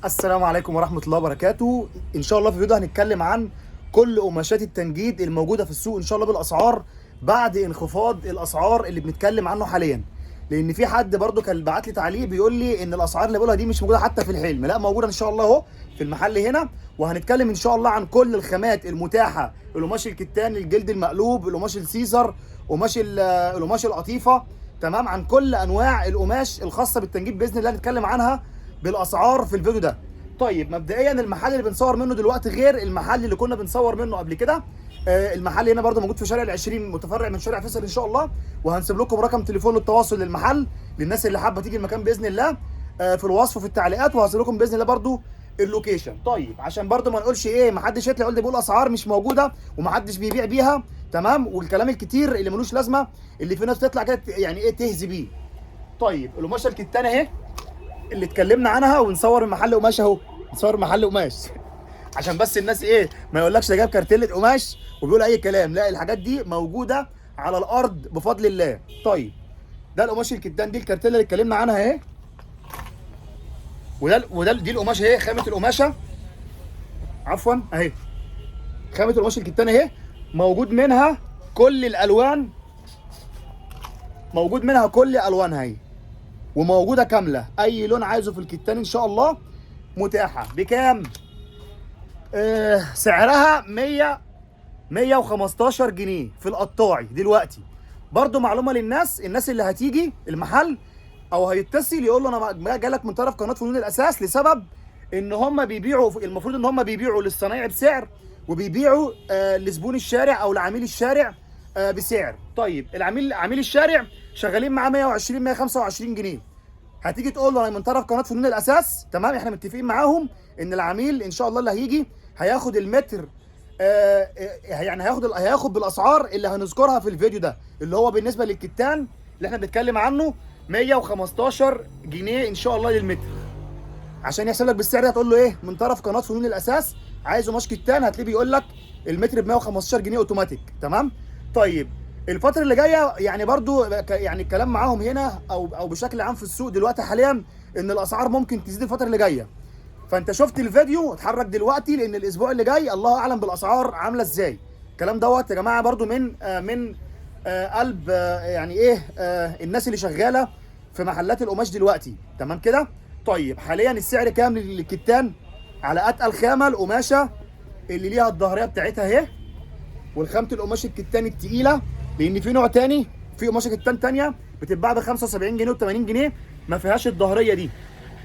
السلام عليكم ورحمة الله وبركاته. إن شاء الله في الفيديو هنتكلم عن كل قماشات التنجيد الموجودة في السوق إن شاء الله بالأسعار بعد انخفاض الأسعار اللي بنتكلم عنه حاليا. لأن في حد برضو كان بعت لي تعليق بيقول لي إن الأسعار اللي بقولها دي مش موجودة حتى في الحلم، لا موجودة إن شاء الله أهو في المحل هنا. وهنتكلم إن شاء الله عن كل الخامات المتاحة، القماش الكتان، الجلد المقلوب، القماش السيزر، القماش القطيفة، تمام، عن كل أنواع القماش الخاصة بالتنجيد بإذن الله نتكلم عنها بالاسعار في الفيديو ده. طيب مبدئيا المحل اللي بنصور منه دلوقتي غير المحل اللي كنا بنصور منه قبل كده. المحل هنا برده موجود في شارع العشرين، متفرع من شارع فيصل ان شاء الله. وهنسيب لكم رقم تليفون للتواصل للمحل للناس اللي حابه تيجي المكان باذن الله في الوصف وفي التعليقات، وهسيب لكم باذن الله برده اللوكيشن. طيب عشان برده ما نقولش ايه محدش يطلع يقول ده بيقول اسعار مش موجوده ومحدش بيبيع بيها، تمام، والكلام الكتير اللي ملوش لازمه اللي في ناس بتطلع كده يعني ايه تهزي بيه. طيب القماشه الكتانه اهي اللي اتكلمنا عنها، ونصور المحل قماش اهو، نصور محل قماش عشان بس الناس ايه ما يقولكش ده جاب كارتيلة قماش وبيقول اي كلام، لا الحاجات دي موجوده على الارض بفضل الله. طيب ده القماش الكتان، دي الكارتيلة اللي اتكلمنا عنها اهي، دي القماش اهي، خامه القماشه عفوا اهي، خامه القماش الكتان اهي، موجود منها كل الالوان، موجود منها كل الوانها اهي، وموجوده كامله، اي لون عايزه في الكتان ان شاء الله متاحه. بكام؟ سعرها 115 جنيه في القطاعي دلوقتي. برضو معلومه للناس، الناس اللي هتيجي المحل او هيتصل يقول له انا جالك من طرف قناه فنون الاساس لسبب ان هم بيبيعوا، المفروض ان هم بيبيعوا للصنايعي بسعر وبيبيعوا لزبون الشارع او لعميل الشارع بسعر. طيب عميل الشارع شغالين معاه 120 125 جنيه. هتيجي تقول له انا من طرف قناه فنون الاساس، تمام، احنا متفقين معاهم ان العميل ان شاء الله اللي هيجي هياخد المتر يعني هياخد بالاسعار اللي هنذكرها في الفيديو ده، اللي هو بالنسبه للكتان اللي احنا بنتكلم عنه 115 جنيه ان شاء الله للمتر. عشان يحسب لك بالسعر ده هتقول له ايه من طرف قناه فنون الاساس عايزه قماش كتان، هتلاقيه بيقول لك المتر ب 115 جنيه اوتوماتيك، تمام. طيب الفترة اللي جاية يعني برضو يعني الكلام معاهم هنا او بشكل عام في السوق دلوقتي حاليا ان الاسعار ممكن تزيد الفترة اللي جاية. فانت شفت الفيديو اتحرك دلوقتي لان الاسبوع اللي جاي الله اعلم بالاسعار عاملة ازاي. الكلام دوت يا جماعة برضو من قلب يعني ايه الناس اللي شغالة في محلات القماش دلوقتي، تمام كده. طيب حاليا السعر كام للكتان على اتقل خامة؟ القماشة اللي ليها الظهرية بتاعتها اهي، والخامة القماش الكتان التقيلة، لان في نوع تاني، في قماشه كتان تانيه بتتباع ب 75 جنيه و 80 جنيه ما فيهاش الظهريه دي،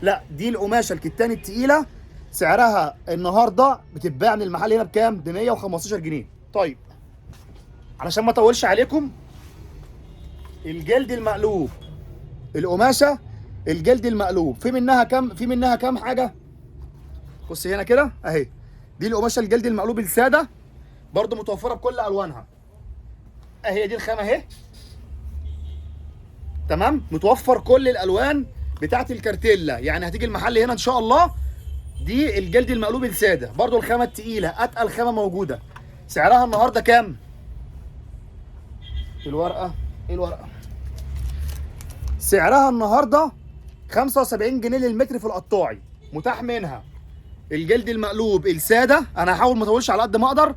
لا دي القماشه الكتان التقيله سعرها النهارده بتتباع من المحل هنا بكام؟ ب 115 جنيه. طيب علشان ما اطولش عليكم، الجلد المقلوب، القماشه الجلد المقلوب في منها كام حاجه. بص هنا كده اهي، دي القماشه الجلد المقلوب الساده برده متوفره بكل الوانها اهي، دي الخامه اهي، تمام، متوفر كل الالوان بتاعت الكارتيلا. يعني هتيجي المحل هنا ان شاء الله، دي الجلد المقلوب الساده برضو الخامه التقيله اتقل خامه موجوده. سعرها النهارده كام؟ الورقه سعرها النهارده 75 جنيه للمتر في القطاعي، متاح منها الجلد المقلوب الساده. انا هحاول ما اطولش على قد ما اقدر،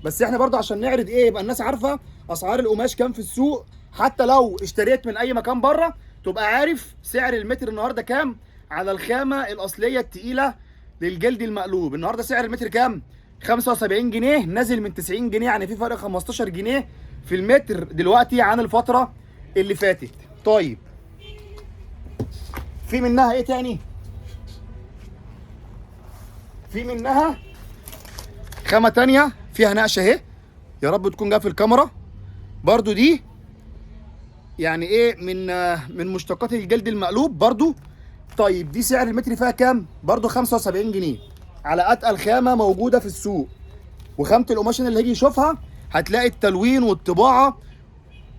بس احنا برضو عشان نعرض ايه يبقى الناس عارفه اسعار القماش كام في السوق، حتى لو اشتريت من اي مكان بره تبقى عارف سعر المتر النهارده كام على الخامه الاصليه التقيله للجلد المقلوب. النهارده سعر المتر كام؟ 75 جنيه، نازل من 90 جنيه، يعني في فرق 15 جنيه في المتر دلوقتي عن الفتره اللي فاتت. طيب في منها ايه تاني؟ في منها خامه تانيه فيها نقشه اهي، يا رب تكون جايه في الكاميرا، برضو دي يعني ايه من مشتقات الجلد المقلوب برضو. طيب دي سعر المتر فيها كام؟ برضو 75 جنيه على اتقل خامه موجوده في السوق. وخامه القماش اللي هيجي يشوفها هتلاقي التلوين والطباعه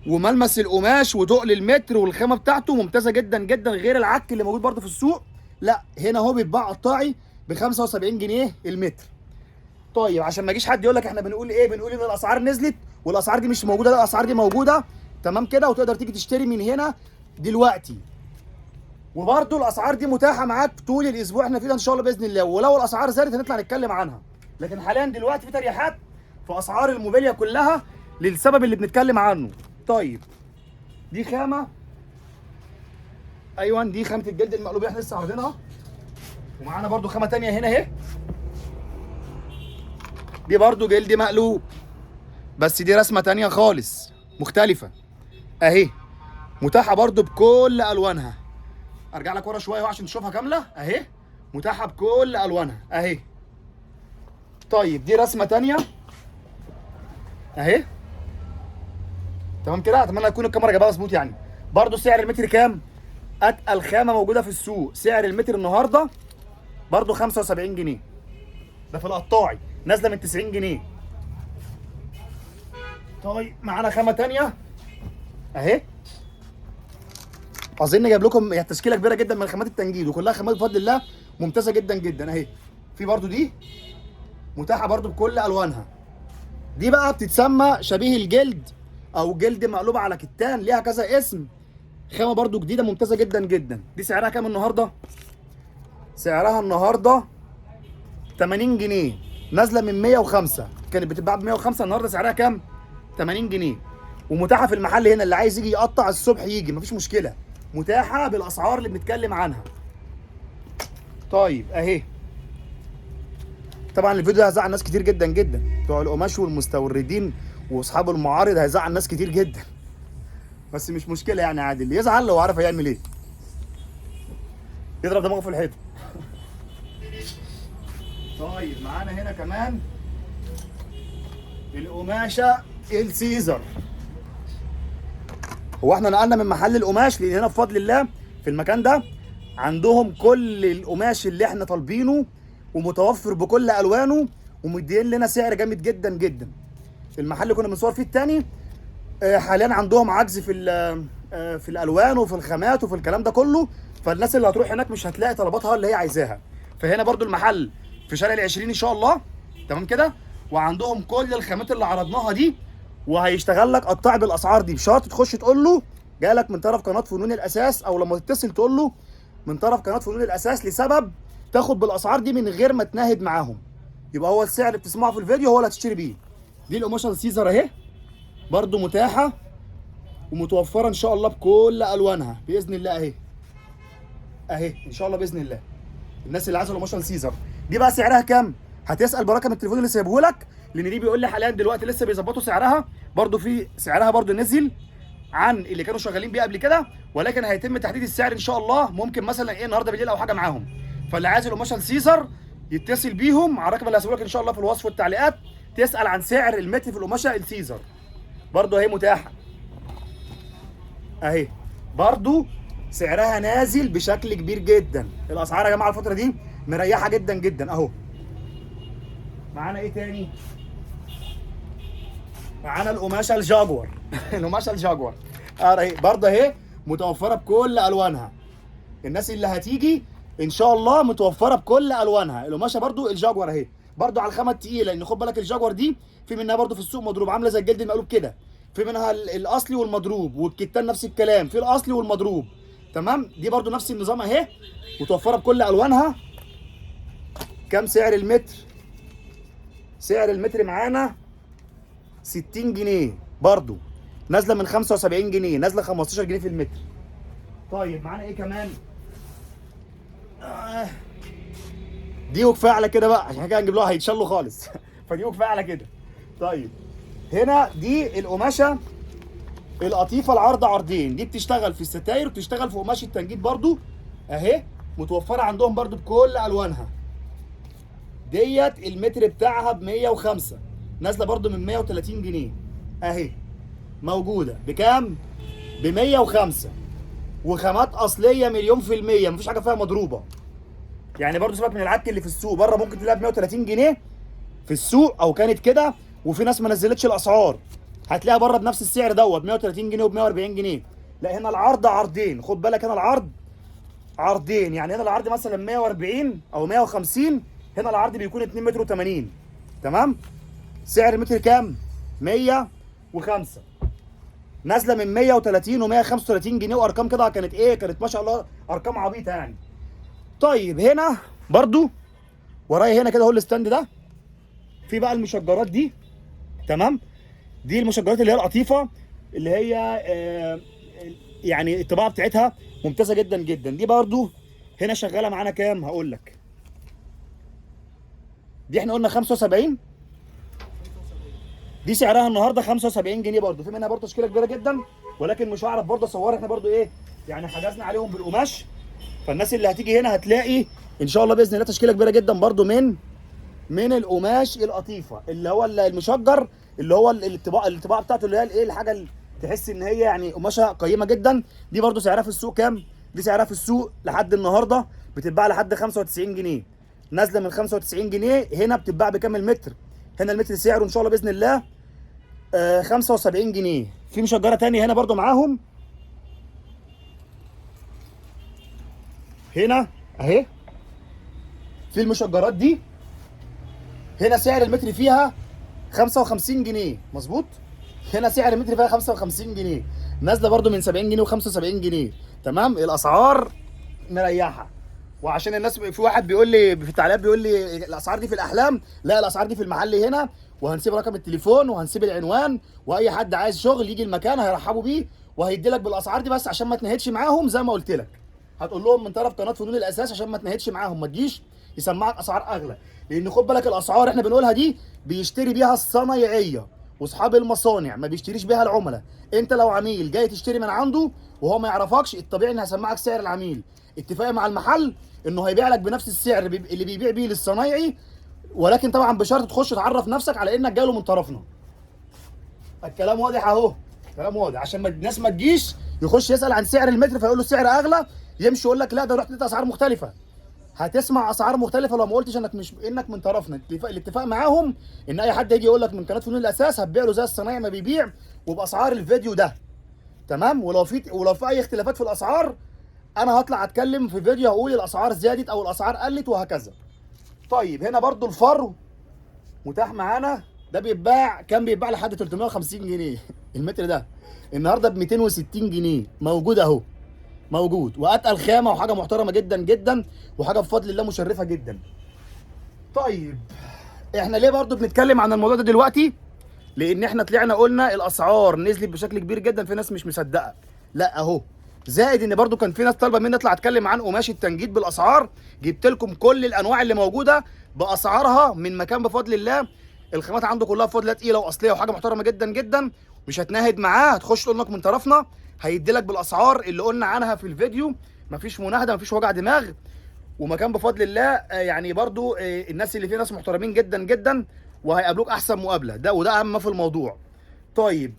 وملمس القماش وتقل المتر والخامه بتاعته ممتازه جدا جدا، غير العك اللي موجود برضو في السوق. لا هنا هو بيتباع قطاعي ب 75 جنيه المتر. طيب عشان ما يجيش حد يقول لك احنا بنقول ايه، بنقول ان الاسعار نزلت والاسعار دي مش موجوده، لا الاسعار دي موجوده، تمام كده، وتقدر تيجي تشتري من هنا دلوقتي. وبرده الاسعار دي متاحه معاك طول الاسبوع احنا فيه ده ان شاء الله باذن الله، ولو الاسعار زادت هنطلع نتكلم عنها. لكن حاليا دلوقتي في تريحات في اسعار الموبيليا كلها للسبب اللي بنتكلم عنه. طيب دي خامه، ايوه دي خامه الجلد المقلوب اللي احنا لسه عارضينها. ومعانا برده خامه ثانيه هنا اهي، دي برده جلد مقلوب بس دي رسمه ثانيه خالص مختلفه اهي، متاحه برده بكل الوانها. ارجع لك ورا شويه عشان تشوفها كامله اهي، متاحه بكل الوانها اهي. طيب دي رسمه ثانيه اهي، تمام كده. اتمنى تكون الكاميرا جايبها مظبوط. يعني برده سعر المتر كام؟ اتقل خامه موجوده في السوق، سعر المتر النهارده برده 75 جنيه، ده في القطاعي نازله من 90 جنيه. طيب معانا خامه ثانيه اهي، اظن جايب لكم يعني تشكيله كبيره جدا من خامات التنجيد وكلها خامات بفضل الله ممتازه جدا جدا اهي. في برده دي متاحه برده بكل الوانها، دي بقى بتتسمى شبيه الجلد او جلد مقلوب على كتان، ليها كذا اسم. خامه برده جديده ممتازه جدا جدا. دي سعرها كام النهارده؟ سعرها النهارده 80 جنيه، نازله من 105، كانت بتتباع ب 105، النهارده سعرها كام؟ 80 جنيه. ومتاحه في المحل هنا، اللي عايز يجي يقطع الصبح يجي مفيش مشكله، متاحه بالاسعار اللي بنتكلم عنها. طيب اهي، طبعا الفيديو ده هيزعل ناس كتير جدا جدا، بتوع القماش والمستوردين واصحاب المعارض هيزعل ناس كتير جدا، بس مش مشكله يعني عادي، اللي يزعل لو عارف هيعمل ايه يضرب دماغه في الحيطه. طيب معانا هنا كمان القماشه السيزر. هو احنا نقلنا من محل القماش لان هنا بفضل الله في المكان ده عندهم كل القماش اللي احنا طالبينه ومتوفر بكل الوانه ومدين لنا سعر جامد جدا جدا. المحل اللي كنا بنصور فيه التاني حاليا عندهم عجز في الالوان وفي الخامات وفي الكلام ده كله، فالناس اللي هتروح هناك مش هتلاقي طلباتها اللي هي عايزاها. فهنا برضو المحل في شارع ال20 ان شاء الله، تمام كده، وعندهم كل الخامات اللي عرضناها دي، وهيشتغل لك قطاع بالاسعار دي بشرط تخش تقول له جالك من طرف قناه فنون الاساس، او لما تتصل تقول له من طرف قناه فنون الاساس، لسبب تاخد بالاسعار دي من غير ما تناهد معاهم، يبقى هو السعر اللي بتسمعه في الفيديو هو اللي هتشتري بيه. دي القماشه السيزر اهي، برضو متاحه ومتوفره ان شاء الله بكل الوانها باذن الله اهي اهي ان شاء الله باذن الله. الناس اللي عايزه القماشه السيزر دي بقى سعرها كام؟ هتسال برقم التليفون اللي سايبه لك، لان دي بيقول لي حاليا دلوقتي لسه بيظبطوا سعرها، برضو في سعرها برضو نزل عن اللي كانوا شغالين بيه قبل كده، ولكن هيتم تحديد السعر ان شاء الله ممكن مثلا ايه النهارده بالليل او حاجه معاهم. فاللي عايز القماشه السيزر يتصل بيهم على الرقم اللي هسيبه لك ان شاء الله في الوصف والتعليقات، تسال عن سعر المتر في القماشه السيزر. برضو اهي متاحه اهي، برضو سعرها نازل بشكل كبير جدا. الاسعار يا جماعه الفتره دي مريحه جدا جدا اهو. معانا ايه تاني؟ معانا القماشه الجاguار. القماشه الجاguار اهي برضه اهي متوفره بكل الوانها. الناس اللي هتيجي ان شاء الله متوفره بكل الوانها. القماشه برضه الجاguار اهي، برضه على الخامه التقيله، لان خد بالك الجاguار دي في منها برضه في السوق مضروب، عامله زي الجلد المقلوب كده، في منها الاصلي والمضروب، والكتان نفس الكلام، في الاصلي والمضروب، تمام. دي برضه نفس النظام اهي، متوفره بكل الوانها. كام سعر المتر؟ سعر المتر معانا 60 جنيه، برضه نازله من 75 جنيه، نازله 15 جنيه في المتر. طيب معانا ايه كمان؟ دي وكفايه على كده بقى، عشان كده هنجيب لها هيتشلوا خالص. فدي وكفايه على كده. طيب هنا دي القماشه القطيفه العرض عرضين، دي بتشتغل في الستاير وبتشتغل في قماش التنجيد برضو اهي، متوفره عندهم برضو بكل الوانها. ديت المتر بتاعها ب 105، نازله برضو من 130 جنيه اهي، موجوده بكام؟ ب 105، وخامات اصليه مليون في الميه، مفيش حاجه فيها مضروبه. يعني برضو سيبك من العك اللي في السوق، بره ممكن تلاقيها ب 130 جنيه في السوق او كانت كده، وفي ناس ما نزلتش الاسعار، هتلاقيها بره بنفس السعر دوت 130 جنيه وب 140 جنيه. لا هنا العرض عرضين، خد بالك هنا العرض عرضين، يعني هنا العرض مثلا 140 او 150، هنا العرض بيكون 2 متر و80، تمام. سعر المتر كام؟ 105. نازله من 130 و135 جنيه وارقام كده كانت ايه، كانت ما شاء الله ارقام عبيطه يعني. طيب هنا برضو ورايا هنا كده هو الستاند ده، في بقى المشجرات دي. تمام، دي المشجرات اللي هي القطيفه، اللي هي يعني الطباعه بتاعتها ممتازه جدا جدا. دي برضو هنا شغاله معانا كام، هقول لك. دي احنا قلنا 75، دي سعرها النهارده 75 جنيه برضو. في منها برضو تشكيله كبيره جدا، ولكن مش هعرف برضو اصور. احنا برضو ايه يعني حجزنا عليهم بالقماش، فالناس اللي هتيجي هنا هتلاقي ان شاء الله باذن الله تشكيله كبيره جدا برضو من القماش القطيفه، اللي هو المشجر، اللي هو الطباعه بتاعته، اللي هي الايه الحاجه اللي تحس ان هي يعني قماشها قيمه جدا. دي برضو سعرها في السوق كام؟ دي سعرها في السوق لحد النهارده بتتباع لحد 95 جنيه، نازله من 95 جنيه. هنا بتتباع بكام المتر؟ هنا المتر سعره ان شاء الله باذن الله 75 جنيه. في مشجره تانية هنا برضو معاهم، هنا اهي. في المشجرات دي هنا سعر المتر فيها 55 جنيه، مظبوط. هنا سعر المتر فيها 55 جنيه، نازله برضو من 70 جنيه و75 جنيه. تمام، الاسعار مريحه. وعشان الناس، في واحد بيقول لي في التعليقات بيقول لي الاسعار دي في الاحلام، لا الاسعار دي في المحل هنا، وهنسيب رقم التليفون وهنسيب العنوان، واي حد عايز شغل يجي المكان هيرحبوا بيه وهيدي لك بالاسعار دي. بس عشان ما تنهدش معاهم زي ما قلت لك، هتقول لهم من طرف قناه فنون الاساس عشان ما تنهدش معاهم، ما تجيش يسمعك اسعار اغلى. لان خد بالك الاسعار احنا بنقولها دي بيشتري بيها الصنايعيه واصحاب المصانع، ما بيشتريش بيها العملاء. انت لو عميل جاي تشتري من عنده وهو ما يعرفكش، الطبيعي ان هسمعك سعر العميل، اتفاق مع المحل انه هيبيع لك بنفس السعر اللي بيبيع بيه للصنايعي، ولكن طبعا بشرط تخش تعرف نفسك على انك جاي له من طرفنا. الكلام واضح اهو، كلام واضح، عشان الناس ما تجيش يخش يسال عن سعر المتر فيقول له السعر اغلى، يمشي يقول لك لا ده رحت لقيت اسعار مختلفه. هتسمع اسعار مختلفه لو ما قلتش انك مش انك من طرفنا. الاتفاق معاهم ان اي حد يجي يقول لك من قناه فنون الاساس هتبيع له زي الصنايعي ما بيبيع وباسعار الفيديو ده. تمام، ولو في اي اختلافات في الاسعار انا هطلع اتكلم في فيديو هقول الاسعار زادت او الاسعار قلت وهكذا. طيب هنا برضو الفرو متاح معانا، ده كان بيتباع لحد 350 جنيه المتر ده، النهارده ب 260 جنيه موجود اهو، موجود واتقل خامه وحاجه محترمه جدا جدا وحاجه بفضل الله مشرفه جدا. طيب احنا ليه برضو بنتكلم عن الموضوع ده دلوقتي؟ لان احنا طلعنا قلنا الاسعار نزلت بشكل كبير جدا، في ناس مش مصدقه، لا اهو. زائد ان برضو كان في ناس طالبه مني اطلع اتكلم عن قماش التنجيد بالاسعار، جبت لكم كل الانواع اللي موجوده باسعارها من مكان بفضل الله. الخامات عنده كلها بفضل الله تقيله واصليه وحاجه محترمه جدا جدا، مش هتناهد معاه، هتخش تقول لك من طرفنا هيدي لك بالاسعار اللي قلنا عنها في الفيديو، مفيش مناهده مفيش وجع دماغ. ومكان بفضل الله يعني برضو الناس اللي فيه ناس محترمين جدا جدا وهيقابلوك احسن مقابله، ده وده اهم ما في الموضوع. طيب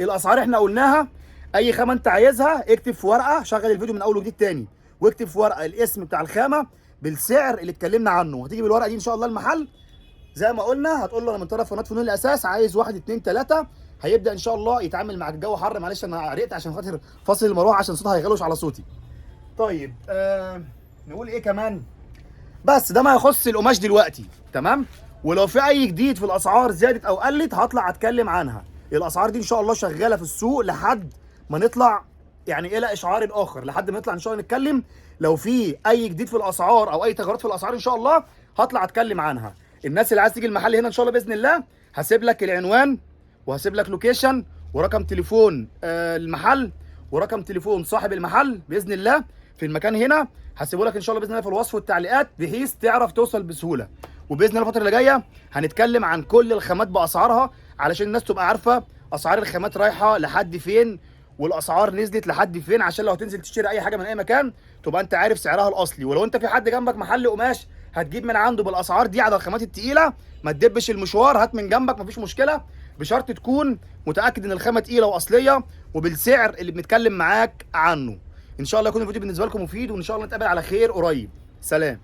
الاسعار احنا قلناها، اي خامه انت عايزها اكتب في ورقه، شغل الفيديو من اول وجديد تاني واكتب في ورقه الاسم بتاع الخامه بالسعر اللي اتكلمنا عنه، هتيجي بالورقه دي ان شاء الله المحل زي ما قلنا، هتقول له انا من طرف قناه فنون الاساس عايز 1 2 3، هيبدا ان شاء الله يتعامل معاك. الجو حر معلش انا عرقت عشان خاطر فاصل المروحه عشان صوتها هيغلوش على صوتي. طيب نقول ايه كمان؟ بس ده ما يخص القماش دلوقتي. تمام، ولو في اي جديد في الاسعار زادت او قلت هطلع اتكلم عنها. الاسعار دي ان شاء الله شغاله في السوق لحد ما نطلع يعني الى اشعار اخر، لحد ما نطلع ان شاء الله نتكلم. لو في اي جديد في الاسعار او اي تغيرات في الاسعار ان شاء الله هطلع اتكلم عنها. الناس اللي عايز تيجي المحل هنا ان شاء الله باذن الله هسيب لك العنوان وهسيب لك لوكيشن ورقم تليفون المحل ورقم تليفون صاحب المحل باذن الله في المكان هنا، هسيبه لك ان شاء الله باذن الله في الوصف والتعليقات بحيث تعرف توصل بسهوله. وباذن الله الفتره اللي جايه هنتكلم عن كل الخامات باسعارها علشان الناس تبقى عارفه اسعار الخامات رايحه لحد فين والاسعار نزلت لحد فين، عشان لو هتنزل تشتري اي حاجه من اي مكان تبقى انت عارف سعرها الاصلي. ولو انت في حد جنبك محل قماش هتجيب من عنده بالاسعار دي على الخامات التقيله، ما تدبش المشوار، هات من جنبك مفيش مشكله، بشرط تكون متاكد ان الخامه تقيله واصليه وبالسعر اللي بنتكلم معاك عنه. ان شاء الله يكون الفيديو بالنسبه لكم مفيد، وان شاء الله نتقابل على خير قريب. سلام.